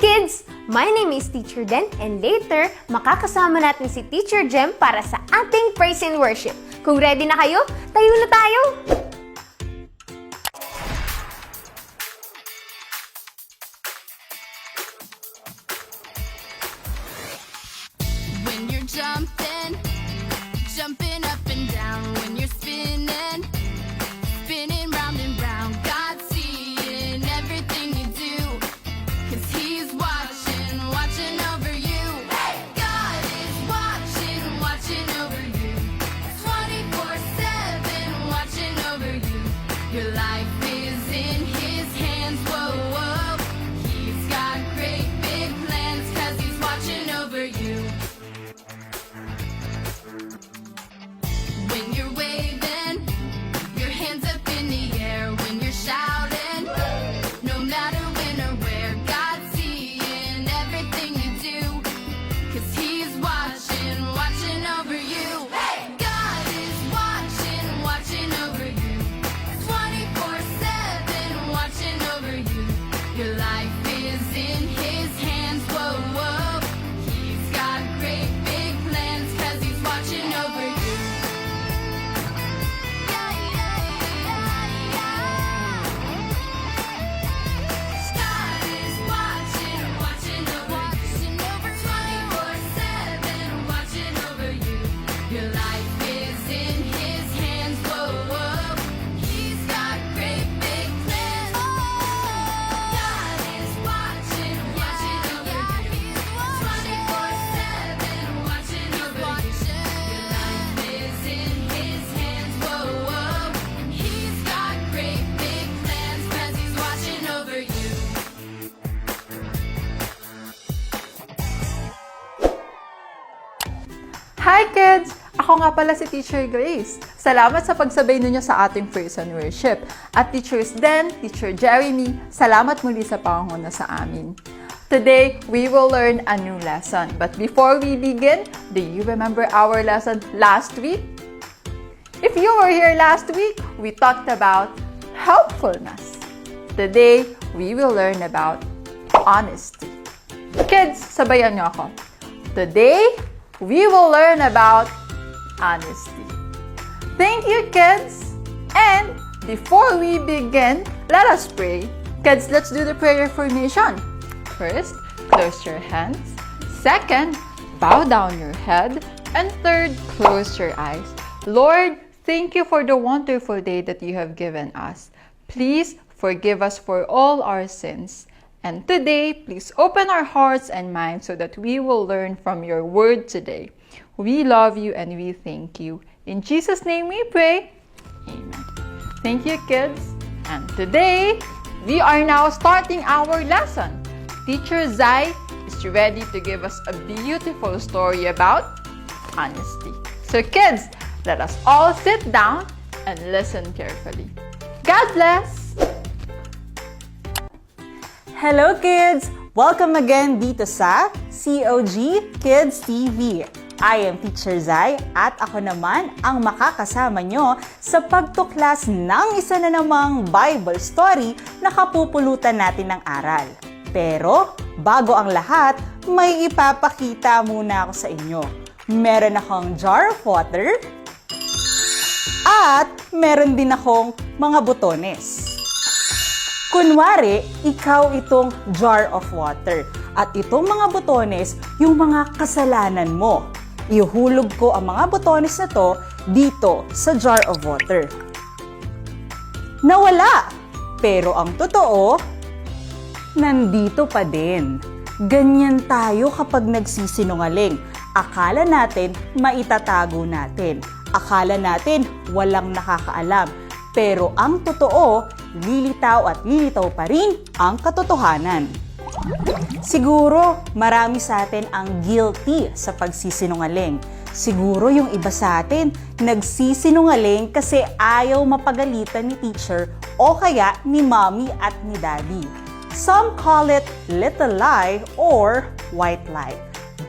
kids! My name is Teacher Den and later, makakasama natin si Teacher Jem para sa ating praise and worship. Kung ready na kayo, tayo na tayo! When you're jumping up and down, when you're spinning round and round, God's seeing everything you do, 'cause He's watching over you. God is watching over you, 24/7 watching over you. Your life is in His hands, whoa, whoa. He's got great big plans, 'cause He's watching over you. When you're waving your hands up in the air, when you're shouting, no matter when or where, God's seeing everything you do, 'cause He's watching over you. God is watching over you, 24/7 watching over you. Your life is in His hands, whoa, whoa. He's got great big plans, 'cause He's watching over you. Yeah, yeah, yeah, yeah. God is watching over you, 24/7 watching over you. Your life is in His hands, whoa, whoa. He's got great big plans. God is watching over you, 24/7 watching over you. Your life is in His hands, whoa, whoa. He's got great big plans, 'cause He's watching over you. Hi kids! Ako nga pala si Teacher Grace. Salamat sa pagsabay ninyo sa ating praise and worship. At Teachers Den, Teacher Jeremy, salamat muli sa pangunguna sa amin. Today, we will learn a new lesson. But before we begin, do you remember our lesson last week? If you were here last week, we talked about helpfulness. Today, we will learn about honesty. Kids, sabayan niyo ako. Today, we will learn about honesty. Thank you, kids! And before we begin, let us pray. Kids, let's do the prayer formation. First, close your hands. Second, bow down your head. And third, close your eyes. Lord, thank you for the wonderful day that you have given us. Please forgive us for all our sins. And today, please open our hearts and minds so that we will learn from your word today. We love you and we thank you. In Jesus' name we pray. Amen. Thank you, kids. And today, we are now starting our lesson. Teacher Zai is ready to give us a beautiful story about honesty. So kids, let us all sit down and listen carefully. God bless! Hello kids! Welcome again dito sa COG Kids TV. I am Teacher Zai at ako naman ang makakasama nyo sa pagtuklas ng isa na namang Bible story na kapupulutan natin ng aral. Pero bago ang lahat, may ipapakita muna ako sa inyo. Meron akong jar of water at meron din akong mga butones. Kunwari, ikaw itong jar of water. At itong mga butones, yung mga kasalanan mo. Ihulog ko ang mga butones na to dito sa jar of water. Nawala! Pero ang totoo, nandito pa din. Ganyan tayo kapag nagsisinungaling. Akala natin maitatago natin. Akala natin walang nakakaalam. Pero ang totoo, lilitaw at lilitaw pa rin ang katotohanan. Siguro, marami sa atin ang guilty sa pagsisinungaling. Siguro yung iba sa atin nagsisinungaling kasi ayaw mapagalitan ni teacher o kaya ni mommy at ni daddy. Some call it little lie or white lie.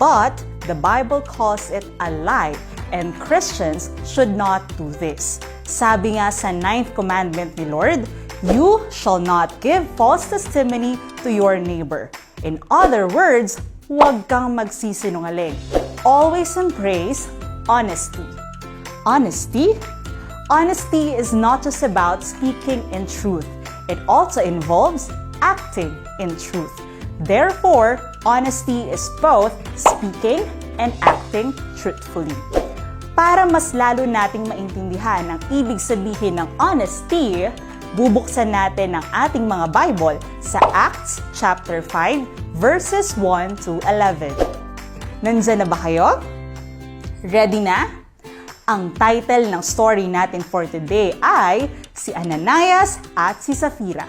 But the Bible calls it a lie, and Christians should not do this. Sabi nga sa 9th commandment ni Lord, you shall not give false testimony to your neighbor. In other words, huwag kang magsisinungaling. Always embrace honesty. Honesty? Honesty is not just about speaking in truth. It also involves acting in truth. Therefore, honesty is both speaking and acting truthfully. Para mas lalo nating maintindihan ang ibig sabihin ng honesty, bubuksan natin ang ating mga Bible sa Acts chapter 5 verses 1 to 11. Nandyan na ba kayo? Ready na? Ang title ng story natin for today ay si Ananias at si Safira.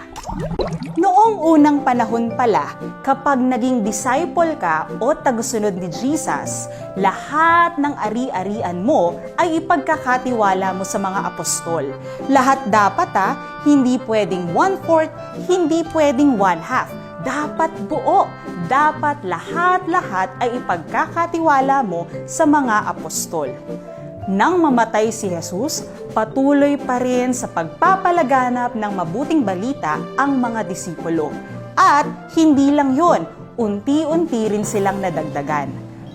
Noong unang panahon pala, kapag naging disciple ka o tagusunod ni Jesus, lahat ng ari-arian mo ay ipagkakatiwala mo sa mga apostol. Lahat dapat hindi pwedeng 1/4, hindi pwedeng 1/2. Dapat buo. Dapat lahat-lahat ay ipagkakatiwala mo sa mga apostol. Nang mamatay si Jesus, patuloy pa rin sa pagpapalaganap ng mabuting balita ang mga disipulo. At hindi lang yon, unti-unti rin silang nadagdagan.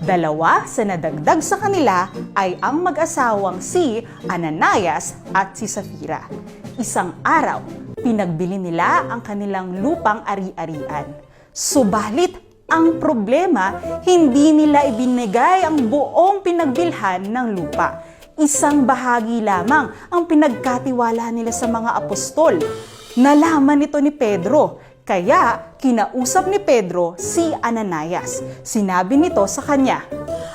2 sa nadagdag sa kanila ay ang mag-asawang si Ananias at si Safira. Isang araw, pinagbili nila ang kanilang lupang ari-arian. Subalit, ang problema, hindi nila ibinigay ang buong pinagbilhan ng lupa. Isang bahagi lamang ang pinagkatiwala nila sa mga apostol. Nalaman ito ni Pedro, kaya kinausap ni Pedro si Ananias. Sinabi nito sa kanya,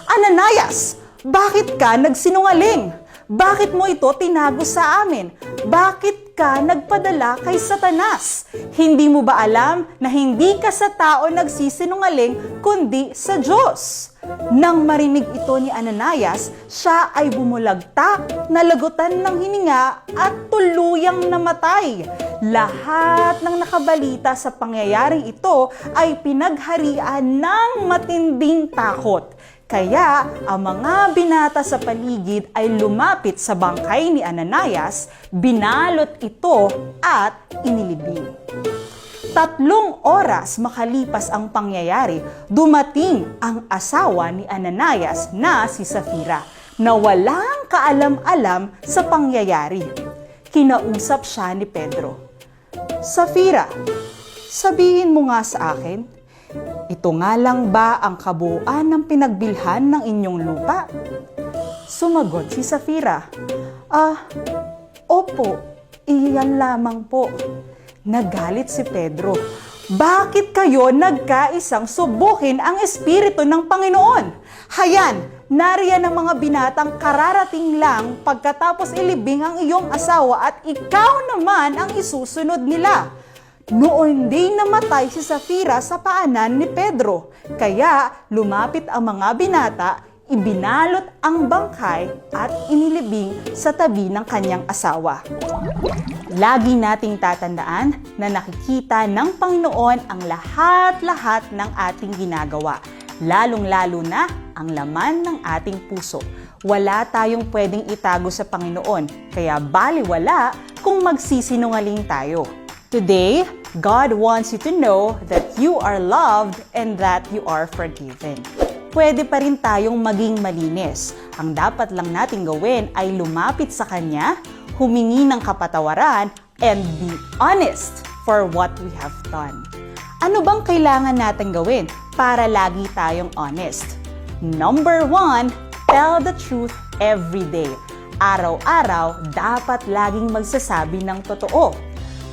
"Ananias, bakit ka nagsinungaling? Bakit mo ito tinago sa amin? Bakit ka nagpadala kay Satanas? Hindi mo ba alam na hindi ka sa tao nagsisinungaling kundi sa Diyos?" Nang marinig ito ni Ananias, siya ay bumulagta, nalagutan ng hininga at tuluyang namatay. Lahat ng nakabalita sa pangyayaring ito ay pinagharian ng matinding takot. Kaya ang mga binata sa paligid ay lumapit sa bangkay ni Ananias, binalot ito at inilibing. 3 oras makalipas ang pangyayari, dumating ang asawa ni Ananias na si Safira na walang kaalam-alam sa pangyayari. Kinausap siya ni Pedro. "Safira, sabihin mo nga sa akin, ito nga lang ba ang kabuuan ng pinagbilhan ng inyong lupa?" Sumagot si Safira, "Opo, iyan lamang po." Nagalit si Pedro. "Bakit kayo nagkaisang subukin ang Espiritu ng Panginoon? Hayan, nariyan ang mga binatang kararating lang pagkatapos ilibing ang iyong asawa at ikaw naman ang isusunod nila." Noon din namatay si Safira sa paanan ni Pedro, kaya lumapit ang mga binata, ibinalot ang bangkay at inilibing sa tabi ng kanyang asawa. Lagi nating tatandaan na nakikita ng Panginoon ang lahat-lahat ng ating ginagawa, lalong-lalo na ang laman ng ating puso. Wala tayong pwedeng itago sa Panginoon, kaya baliwala kung magsisinungaling tayo. Today, God wants you to know that you are loved and that you are forgiven. Pwede pa rin tayong maging malinis. Ang dapat lang nating gawin ay lumapit sa Kanya, humingi ng kapatawaran, and be honest for what we have done. Ano bang kailangan natin gawin para lagi tayong honest? Number 1, tell the truth every day. Araw-araw, dapat laging magsasabi ng totoo.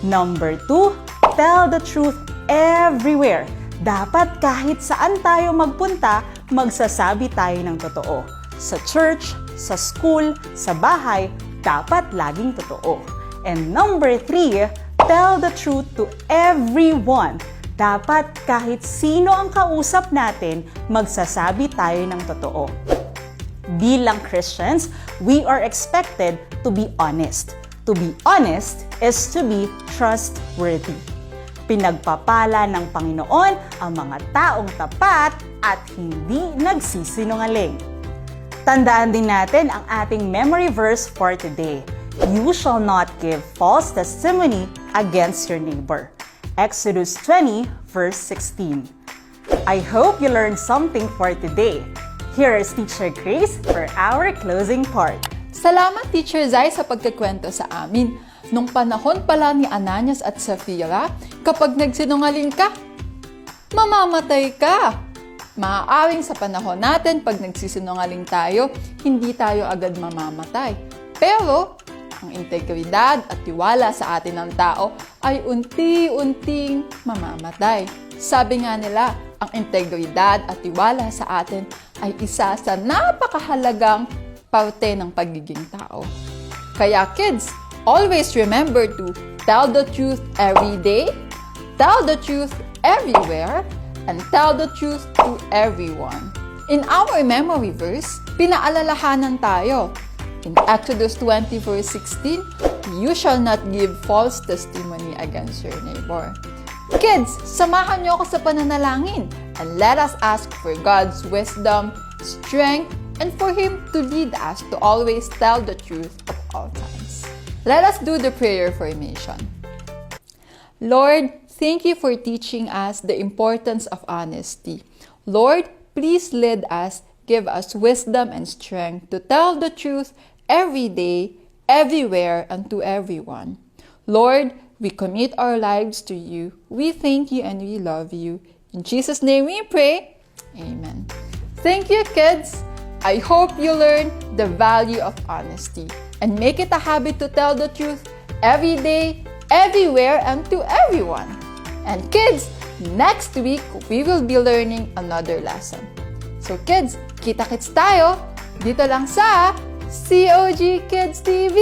Number 2, tell the truth everywhere. Dapat kahit saan tayo magpunta, magsasabi tayo ng totoo. Sa church, sa school, sa bahay, dapat laging totoo. And number 3, tell the truth to everyone. Dapat kahit sino ang kausap natin, magsasabi tayo ng totoo. Bilang Christians, we are expected to be honest. To be honest is to be trustworthy. Pinagpapala ng Panginoon ang mga taong tapat at hindi nagsisinungaling. Tandaan din natin ang ating memory verse for today. You shall not give false testimony against your neighbor. Exodus 20 verse 16. I hope you learned something for today. Here is Teacher Grace for our closing part. Salamat Teacher Zai sa pagkikwento sa amin. Nung panahon pala ni Ananias at Sapphira, kapag nagsinungaling ka, mamamatay ka. Maaaring sa panahon natin, pag nagsisinungaling tayo, hindi tayo agad mamamatay. Pero, ang integridad at tiwala sa atin ng tao ay unti-unting mamamatay. Sabi nga nila, ang integridad at tiwala sa atin ay isa sa napakahalagang parte ng pagiging tao. Kaya kids, always remember to tell the truth every day, tell the truth everywhere, and tell the truth to everyone. In our memory verse, pinaalalahanan tayo. In Exodus 20 verse 16, you shall not give false testimony against your neighbor. Kids, samahan niyo ako sa pananalangin and let us ask for God's wisdom, strength, and for Him to lead us to always tell the truth at all times. Let us do the prayer formation. Lord, thank you for teaching us the importance of honesty. Lord, please lead us, give us wisdom and strength to tell the truth every day, everywhere, and to everyone. Lord, we commit our lives to you. We thank you and we love you. In Jesus' name we pray. Amen. Thank you, kids. I hope you learn the value of honesty and make it a habit to tell the truth every day, everywhere, and to everyone. And kids, next week, we will be learning another lesson. So kids, kita-kits tayo dito lang sa COG Kids TV!